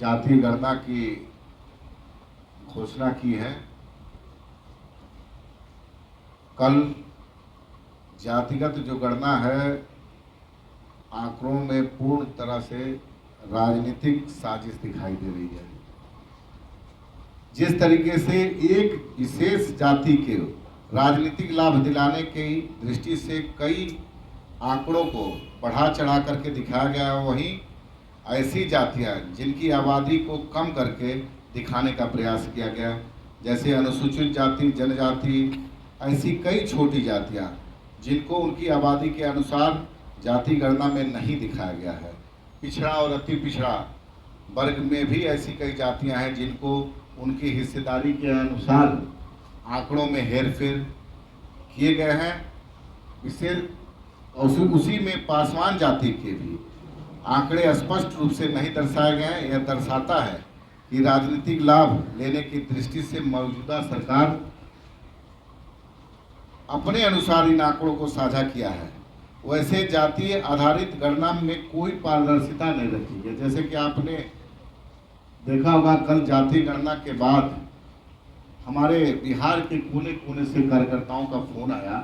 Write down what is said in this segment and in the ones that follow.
जाति गणना की घोषणा की है। कल जातिगत जो गणना है आंकड़ों में पूर्ण तरह से राजनीतिक साजिश दिखाई दे रही है। जिस तरीके से एक विशेष जाति के राजनीतिक लाभ दिलाने की दृष्टि से कई आंकड़ों को बढ़ा चढ़ा करके दिखाया गया, वहीं ऐसी जातियां जिनकी आबादी को कम करके दिखाने का प्रयास किया गया, जैसे अनुसूचित जाति, जनजाति, ऐसी कई छोटी जातियां जिनको उनकी आबादी के अनुसार जाति गणना में नहीं दिखाया गया है। पिछड़ा और अति पिछड़ा वर्ग में भी ऐसी कई जातियां हैं जिनको उनकी हिस्सेदारी के अनुसार आंकड़ों में हेरफेर किए गए हैं। विशेष उसी में पासवान जाति के भी आंकड़े स्पष्ट रूप से नहीं दर्शाए गए हैं। यह दर्शाता है कि राजनीतिक लाभ लेने की दृष्टि से मौजूदा सरकार अपने अनुसार इन आंकड़ों को साझा किया है। वैसे जातीय आधारित गणना में कोई पारदर्शिता नहीं रखी है। जैसे कि आपने देखा होगा, कल जाति गणना के बाद हमारे बिहार के कोने कोने से कार्यकर्ताओं का फोन आया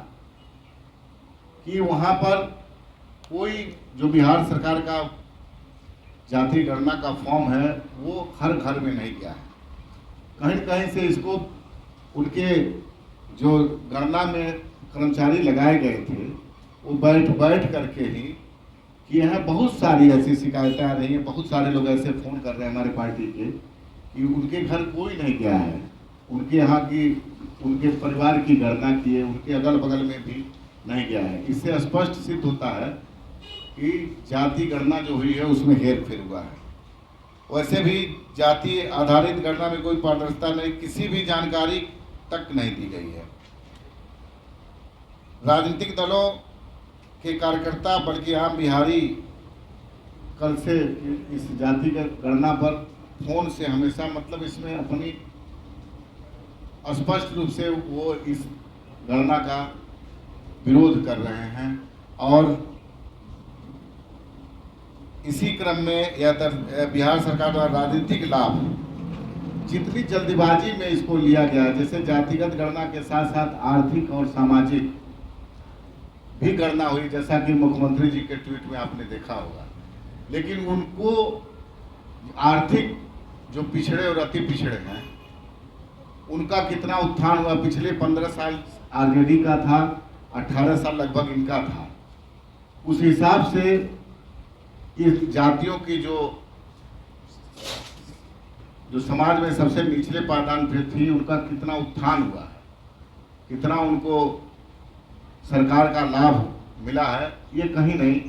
कि वहां पर कोई जो बिहार सरकार का जाति गणना का फॉर्म है वो हर घर में नहीं गया है। कहीं कहीं से इसको उनके जो गणना में कर्मचारी लगाए गए थे वो बैठ करके ही कि यहाँ बहुत सारी ऐसी शिकायतें आ रही हैं। बहुत सारे लोग ऐसे फ़ोन कर रहे हैं हमारे पार्टी के कि उनके घर कोई नहीं गया है, उनके यहाँ की उनके परिवार की गणना किए, उनके अगल बगल में भी नहीं गया है। इससे स्पष्ट सिद्ध होता है कि जाति गणना जो हुई है उसमें हेरफेर हुआ है। वैसे भी जाति आधारित गणना में कोई पारदर्शिता नहीं, किसी भी जानकारी तक नहीं दी गई है। राजनीतिक दलों के कार्यकर्ता बल्कि आम बिहारी कल से इस जाति के गणना पर फोन से हमेशा मतलब इसमें अपनी स्पष्ट रूप से वो इस गणना का विरोध कर रहे हैं। और इसी क्रम में यह बिहार सरकार द्वारा राजनीतिक लाभ जितनी जल्दबाजी में इसको लिया गया, जैसे जातिगत गणना के साथ साथ आर्थिक और सामाजिक भी गणना हुई, जैसा कि मुख्यमंत्री जी के ट्वीट में आपने देखा होगा। लेकिन उनको आर्थिक जो पिछड़े और अति पिछड़े हैं उनका कितना उत्थान हुआ, पिछले 15 साल आरजेडी का था, 18 साल लगभग इनका था। उस हिसाब से इस जातियों की जो समाज में सबसे निचले पायदान पे थी उनका कितना उत्थान हुआ है, कितना उनको सरकार का लाभ मिला है, ये कहीं नहीं।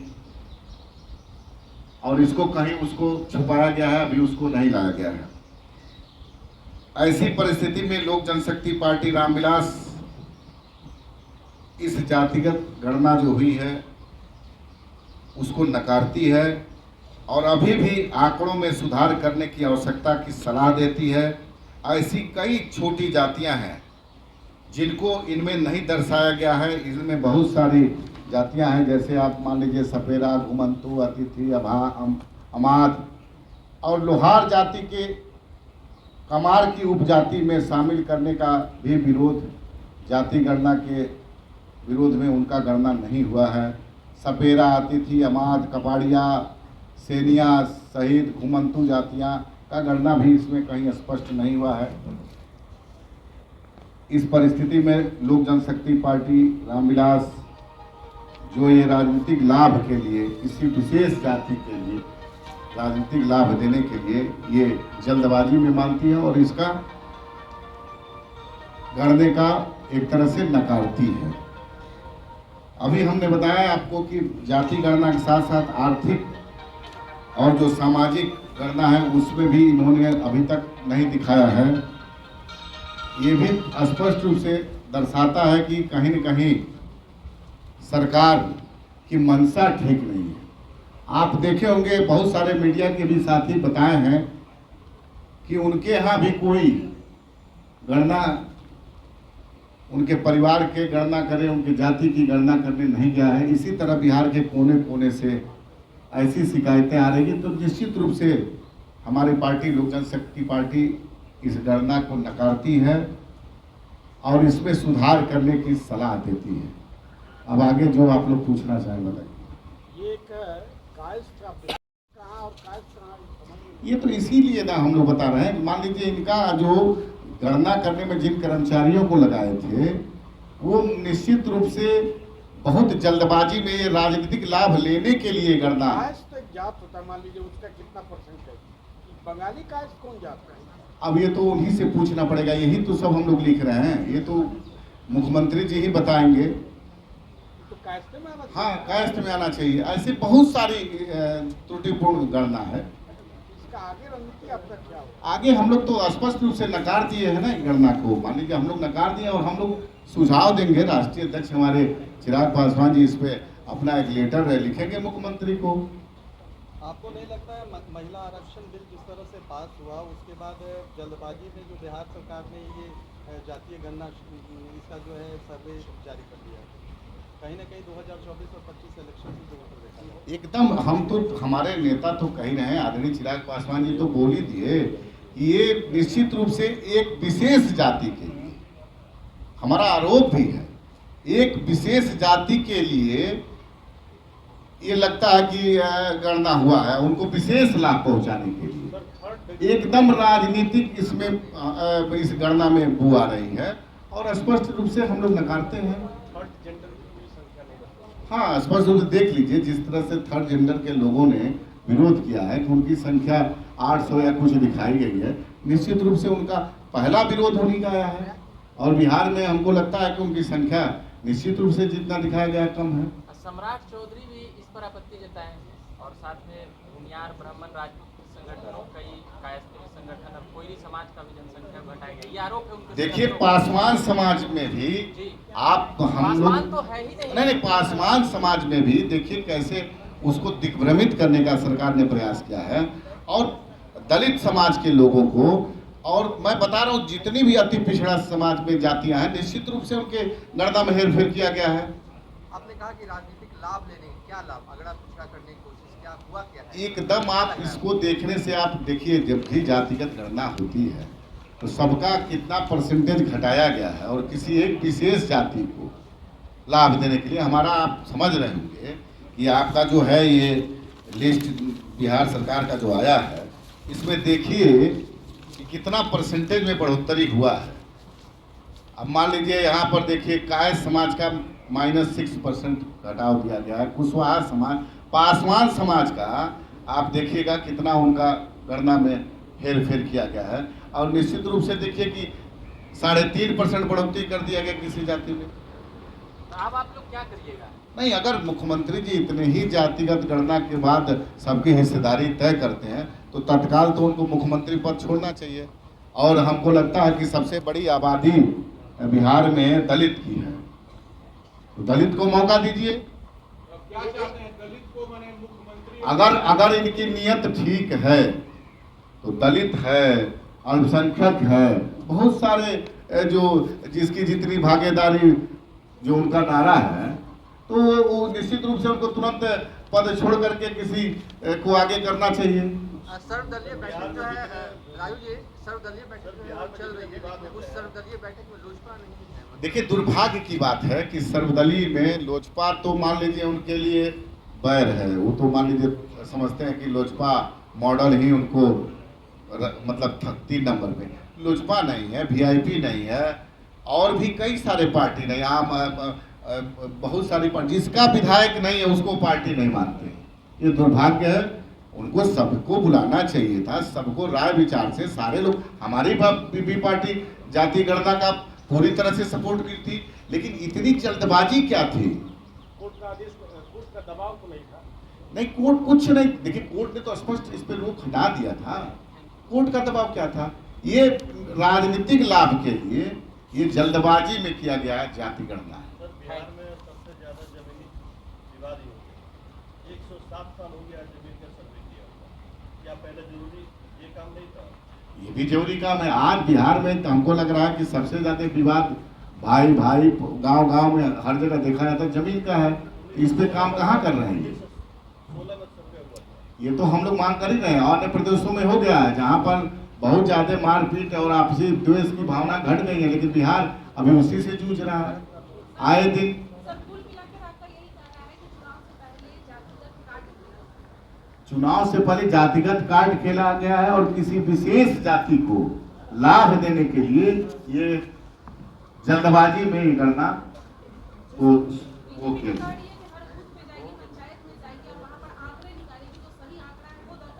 और इसको कहीं उसको छुपाया गया है, अभी उसको नहीं लाया गया है। ऐसी परिस्थिति में लोक जनशक्ति पार्टी रामविलास इस जातिगत गणना जो हुई है उसको नकारती है और अभी भी आंकड़ों में सुधार करने की आवश्यकता की सलाह देती है। ऐसी कई छोटी जातियां हैं जिनको इनमें नहीं दर्शाया गया है। इनमें बहुत सारी जातियां हैं, जैसे आप मान लीजिए सपेरा, घुमंतु, अतिथि, अमाद और लोहार जाति के कमार की उपजाति में शामिल करने का भी विरोध, जाति गणना के विरोध में उनका गणना नहीं हुआ है। सपेरा, अतिथि, अमाद, कपाड़िया, सेनिया सहित घुमंतु जातियां का गणना भी इसमें कहीं स्पष्ट नहीं हुआ है। इस परिस्थिति में लोक जनशक्ति पार्टी रामविलास जो ये राजनीतिक लाभ के लिए, किसी विशेष जाति के लिए राजनीतिक लाभ देने के लिए ये जल्दबाजी में मानती है और इसका गणने का एक तरह से नकारती है। अभी हमने बताया आपको कि जाति गणना के साथ साथ आर्थिक और जो सामाजिक गणना है उसमें भी इन्होंने अभी तक नहीं दिखाया है। ये भी स्पष्ट रूप से दर्शाता है कि कहीं न कहीं सरकार की मंशा ठीक नहीं है। आप देखे होंगे बहुत सारे मीडिया के भी साथी बताए हैं कि उनके यहाँ भी कोई गणना, उनके परिवार के गणना करे, उनकी जाति की गणना करने नहीं गया है। इसी तरह बिहार के कोने कोने से ऐसी शिकायतें आ रही हैं। तो निश्चित रूप से हमारी पार्टी लोक जनशक्ति पार्टी इस गणना को नकारती है और इसमें सुधार करने की सलाह देती है। अब आगे जो आप लोग पूछना चाहें बताइए। ये कहाँ और कहाँ ये तो इसीलिए ना हम लोग बता रहे हैं, मान लीजिए इनका जो गणना करने में जिन कर्मचारियों को लगाए थे वो निश्चित रूप से बहुत जल्दबाजी में राजनीतिक लाभ लेने के लिए गणना। तो एक जात होता है, मान लीजिए उसका कितना परसेंट है, बंगाली कास्ट कौन जात है? अब ये तो उन्हीं से पूछना पड़ेगा, यही तो सब हम लोग लिख रहे हैं, ये तो मुख्यमंत्री जी ही बताएंगे। तो कास्ट में आना चाहिए। हाँ, कास्ट में आना चाहिए। ऐसी बहुत सारी त्रुटिपूर्ण गणना है। इसका आगे रणनीति आपका क्या हो? आगे हम लोग तो स्पष्ट रूप से नकार दिए हैं ना गणना को, मान लीजिए हम लोग नकार दिए और हम लोग सुझाव देंगे। राष्ट्रीय अध्यक्ष हमारे चिराग पासवान जी इस पे अपना एक लेटर लिखेंगे मुख्यमंत्री को। आपको नहीं लगता है महिला आरक्षण बिल जिस तरह से पास हुआ उसके बाद जल्दबाजी में जो बिहार सरकार ने ये जातीय गणना इसका जो है सर्वे जारी कर दिया, कहीं ना कहीं 2024 और 25 इलेक्शन से जो वोटर देखा एकदम, हम तो हमारे नेता तो कह रहे हैं, आदरणीय चिराग पासवान जी तो बोल ही दिए कि ये निश्चित रूप से एक विशेष जाति के लिए, हमारा आरोप भी है, एक विशेष जाति के लिए ये लगता है कि गणना हुआ है, उनको विशेष लाभ पहुंचाने के लिए। एकदम राजनीतिक इसमें इस गणना में बू आ रही है और स्पष्ट रूप से हम लोग नकारते हैं। हाँ, स्पष्ट रूप से देख लीजिए जिस तरह से थर्ड जेंडर के लोगों ने विरोध किया है कि उनकी संख्या 800 या कुछ दिखाई गई है, निश्चित रूप से उनका पहला विरोध होने का आया है और बिहार में हमको लगता है कि उनकी संख्या निश्चित रूप से जितना दिखाया गया है कम है। सम्राट चौधरी भी इस पर आपत्ति जताए हैं और साथ में भूमियार ब्राह्मण राजपूत संगठनों, कई कायस्थ संगठन और कोयरी समाज का भी जनसंख्या घटाई गई, ये आरोप है उनके। देखिए पासवान समाज में भी आप हम लोग तो है ही नहीं, पासवान समाज में भी देखिए कैसे उसको दिग्भ्रमित करने का सरकार ने प्रयास किया है और दलित समाज के लोगों को, और मैं बता रहा हूँ जितनी भी अति पिछड़ा समाज में जातियां हैं निश्चित रूप से उनके गणना में हेरफेर किया गया है। आपने कहा कि राजनीतिक लाभ लेने, क्या लाभ, अगर आप पिछड़ा करने की कोशिश, क्या हुआ क्या है? एकदम आप इसको देखने से आप देखिए, जब भी जातिगत गणना होती है तो सबका कितना परसेंटेज घटाया गया है और किसी एक विशेष जाति को लाभ देने के लिए। हमारा आप समझ रहे होंगे कि आपका जो है ये लिस्ट बिहार सरकार का जो आया है, इसमें देखिए कि कितना परसेंटेज में बढ़ोतरी हुआ है। अब मान लीजिए यहाँ पर देखिए कायस्थ समाज का -6% घटाव दिया गया है, कुशवाहा समाज, पासवान समाज का आप देखिएगा कितना उनका गणना में हेरफेर किया गया है और निश्चित रूप से देखिए कि 3.5% बढ़ोतरी कर दिया गया किसी जाति में। अब आप लोग क्या करिएगा? नहीं, अगर मुख्यमंत्री जी इतने ही जातिगत गणना के बाद सबकी हिस्सेदारी तय करते हैं तो तत्काल तो उनको मुख्यमंत्री पद छोड़ना चाहिए। और हमको लगता है कि सबसे बड़ी आबादी बिहार में दलित की है, तो दलित को मौका दीजिए। क्या चाहते हैं दलित को माने मुख्यमंत्री? अगर इनकी नीयत ठीक है तो दलित है, अल्पसंख्यक है, बहुत सारे जो जिसकी जितनी भागीदारी जो उनका नारा है, तो वो निश्चित रूप से उनको तुरंत पद छोड़ करके किसी को आगे करना चाहिए। सर्वदलीय बैठक जो है राजू जी, सर्वदलीय बैठक चल रही है, उस सर्वदलीय बैठक में लोजपा नहीं है। देखिए दुर्भाग्य की बात है कि सर्वदलीय में लोजपा तो मान लीजिए उनके लिए बैर है, वो तो मान लीजिए समझते हैं कि लोजपा मॉडल ही उनको मतलब 3 नंबर पे। लोजपा नहीं है, वीआईपी नहीं है और भी कई सारे पार्टी नहीं, आम बहुत सारी पार्टी, जिसका विधायक नहीं है उसको पार्टी नहीं मानते। ये दुर्भाग्य है, उनको सबको बुलाना चाहिए था, सबको राय विचार से सारे लोग। हमारी भी पार्टी जाति गणना का पूरी तरह से सपोर्ट की थी, लेकिन इतनी जल्दबाजी क्या थी? कोर्ट का आदेश, कोर्ट का दबाव तो नहीं था। नहीं, कोर्ट कुछ नहीं, देखिए कोर्ट ने तो स्पष्ट इस पर रोक हटा दिया था। कोर्ट का दबाव क्या था? ये राजनीतिक लाभ के लिए ये जल्दबाजी में किया गया जाति गणना है। बिहार में सबसे ज्यादा जमीनी विवाद ही हो गया, 107 साल हो गया जमीन का सर्वे किया हुआ। क्या पहले जरूरी ये काम नहीं था? ये भी जरूरी काम है। आज बिहार में तो हमको लग रहा है कि सबसे ज्यादा विवाद भाई भाई गांव में हर जगह देखा जाता है जमीन का है। इस पे काम कहाँ कर रहे हैं? 16 में सर्वे हुआ था। ये तो हम लोग मांग कर ही रहे हैं। अन्य प्रदेशों में हो गया है जहाँ पर बहुत ज्यादा मारपीट और आपसी द्वेष की भावना घट गई है, लेकिन बिहार अभी उसी से जूझ रहा है आए दिन। चुनाव से पहले जातिगत कार्ड खेला गया है और किसी विशेष जाति को लाभ देने के लिए ये जल्दबाजी में ही गणना वो खेल।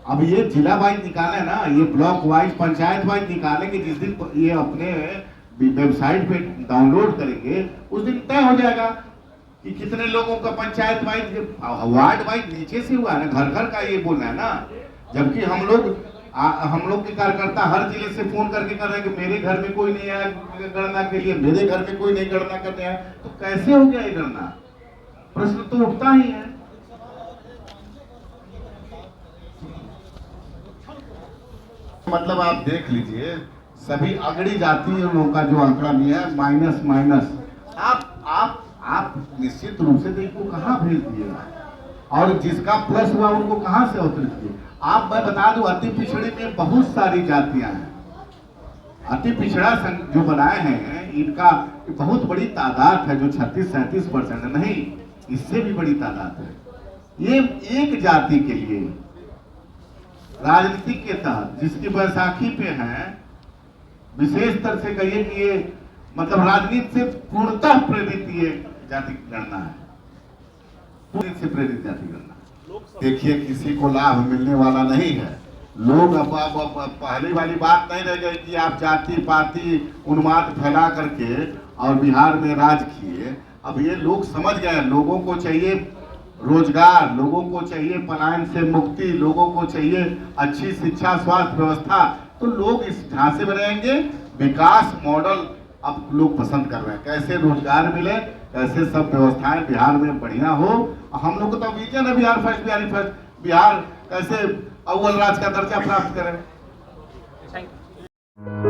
अब ये जिला वाइज निकाले ना, ये ब्लॉक वाइज पंचायत वाइज निकालेंगे। जिस दिन ये अपने वेबसाइट पे डाउनलोड करेंगे उस दिन तय हो जाएगा कि कितने लोगों का पंचायत वाइज वार्ड वाइज नीचे से हुआ है ना, घर घर का ये बोलना है ना। जबकि हम लोग के कार्यकर्ता हर जिले से फोन करके कर रहे हैं कि मेरे घर में कोई नहीं आया गणना के लिए, मेरे घर में कोई नहीं गणना करने आया। तो कैसे हो गया ये गणना? प्रश्न तो उठता ही है। मतलब आप देख लीजिए सभी अगड़ी जातियों का जो आंकड़ा दिया है माइनस माइनस। आप निश्चित रूप से इनको कहाँ भेज दिएगा, और जिसका प्लस हुआ उनको कहाँ से अवतरित किए? मैं बता दूं अति पिछड़ी में बहुत सारी जातियां हैं। अति पिछड़ा जो बनाए हैं इनका बहुत बड़ी तादाद है, जो 36-37% नहीं, इससे भी बड़ी तादाद है। ये एक जाति के लिए राजनीति के तहत जिसकी बैसाखी पे है, विशेष तरह से कहिए कि ये मतलब राजनीति से पूर्णतः प्रेरित ये जाति गणना है, पूरी से प्रेरित जाति गणना। देखिए किसी को लाभ मिलने वाला नहीं है। लोग अब पहली वाली बात नहीं रह गई कि आप जाति पाति उन्माद फैला करके और बिहार में राज किए। अब ये लोग समझ गए, लोगों को चाहिए रोजगार, लोगों को चाहिए पलायन से मुक्ति, लोगों को चाहिए अच्छी शिक्षा स्वास्थ्य व्यवस्था। तो लोग इस ढांचे में रहेंगे। विकास मॉडल अब लोग पसंद कर रहे हैं, कैसे रोजगार मिले, कैसे सब व्यवस्थाएं बिहार में बढ़िया हो। हम लोग को तो विजन है बिहार फर्स्ट, बिहारी फर्स्ट, बिहार कैसे अव्वल राज्य का दर्जा प्राप्त करें। Thank you.